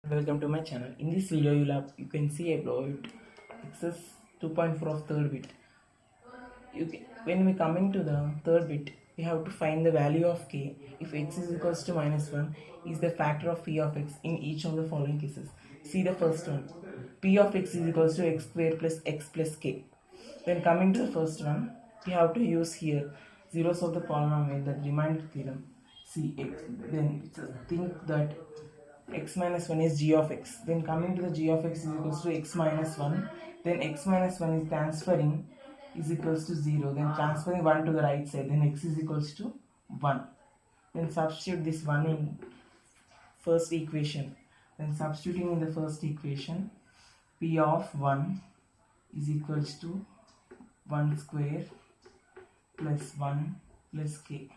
Welcome to my channel. In this video you can see about excess 2.4 of third bit. When we coming to the third bit, we have to find the value of k if x is equals to -1 is the factor of p of x in each of the following cases. See the first one. P of x is equals to x square plus x plus k. Then coming to the first one, we have to use here zeros of the polynomial, that remainder theorem. See x, then think that x minus 1 is g of x. Then coming to the g of x is equals to x minus 1. Then x minus 1 is transferring is equals to 0. Then transferring 1 to the right side. Then x is equals to 1. Then substitute this 1 in first equation. Then substituting in the first equation, p of 1 is equals to 1 square plus 1 plus k.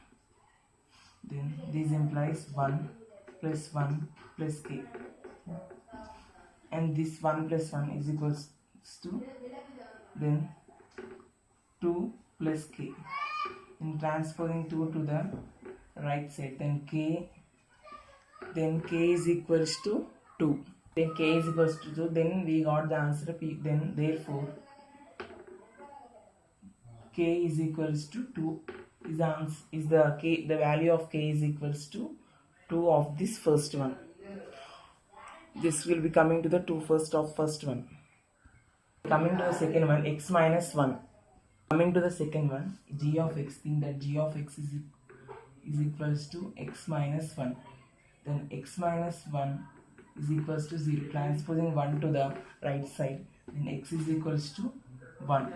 Then this implies 1 plus 1 plus k, and this 1 plus 1 is equals to then 2 plus k. In transferring 2 to the right side, then k is equals to 2. Then k is equals to 2. Then we got the answer p. Then therefore k is equals to 2 is the value of k is equals to 2 of this first one. This will be coming to the 2 first of first one. Coming to the second one, x minus 1. Coming to the second one, g of x, think that g of x is equals to x minus 1. Then x minus 1 is equals to 0. Transposing 1 to the right side, then x is equals to 1.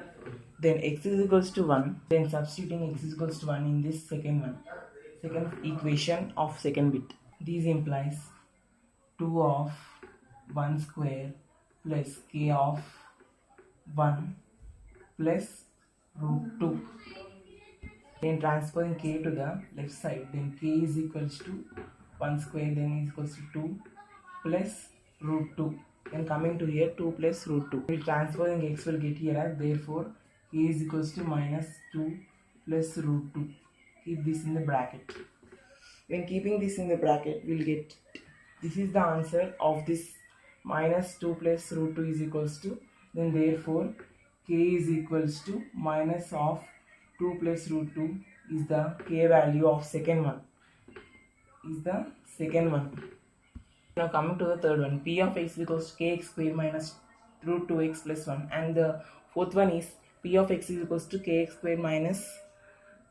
Then x is equals to 1. Then substituting x is equals to 1 in this second equation of second bit. This implies 2 of 1 square plus k of 1 plus root 2. Then transferring k to the left side, then k is equals to 1 square, then is equals to 2 plus root 2. Then coming to here, 2 plus root 2. We'll transferring x will get here as, therefore k is equals to minus 2 plus root 2. Keep this in the bracket. When keeping this in the bracket, we'll get, this is the answer of this minus 2 plus root 2 is equals to, then therefore k is equals to minus of 2 plus root 2 is the k value of second one. Now coming to the third one, p of x equals to kx square minus root 2x plus 1, and the fourth one is p of x is equals to kx square minus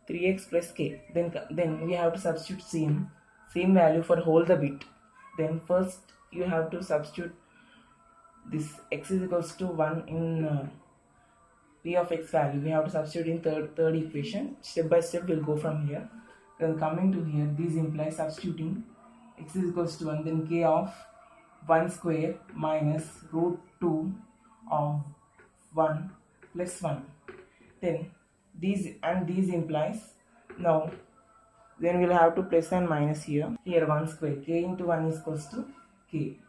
3x plus k. Then we have to substitute same value for whole the bit. Then first you have to substitute this x is equals to 1 in p of x value. We have to substitute in third equation. Step by step we'll go from here. Then coming to here, this implies substituting x is equals to 1, then k of 1 square minus root 2 of 1 plus 1. Then these implies, now then we'll have to plus and minus here 1 square, k into 1 is equals to k.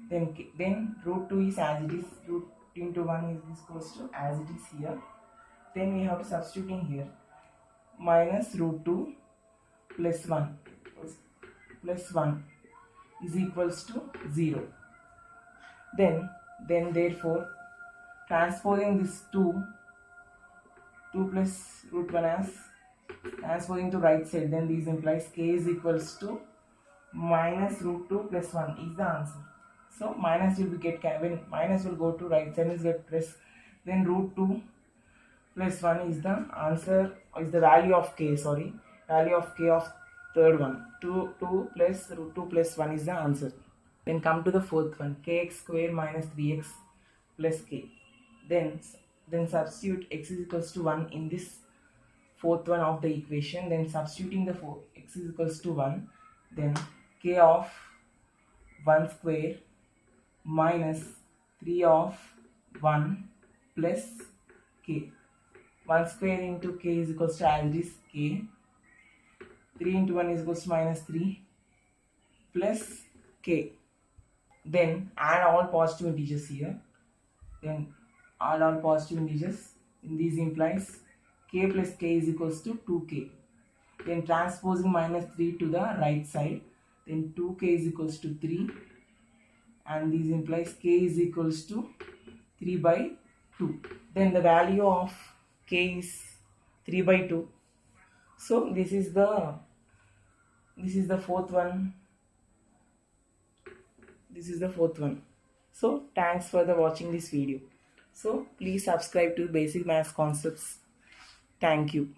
Then root 2 is as it is, root into 1 is equals to as it is here. Then we have to substitute in here minus root 2 plus 1 is equals to 0. Then therefore transposing this 2 plus root 1 as transposing to right side, then this implies k is equals to minus root 2 plus 1 is the answer. So minus will be when minus will go to right side, is get plus, then root 2 plus 1 is the answer, is the value of k, value of k of third one. 2 plus root 2 plus 1 is the answer. Then come to the fourth one, kx square minus 3x plus k. Then substitute x is equals to 1 in this fourth one of the equation. Then substituting the x is equals to 1, then k of 1 square minus 3 of 1 plus k. 1 square into k is equals to as it is k. 3 into 1 is equals to minus 3 plus k. Then add all positive integers here. Then add all positive integers. And this implies k plus k is equals to 2k. Then transposing minus 3 to the right side. Then 2k is equals to 3 and this implies k is equals to 3 by 2. Then the value of k is 3 by 2. So this is the fourth one. This is the fourth one. So thanks for the watching this video. So please subscribe to Basic Maths Concepts. Thank you.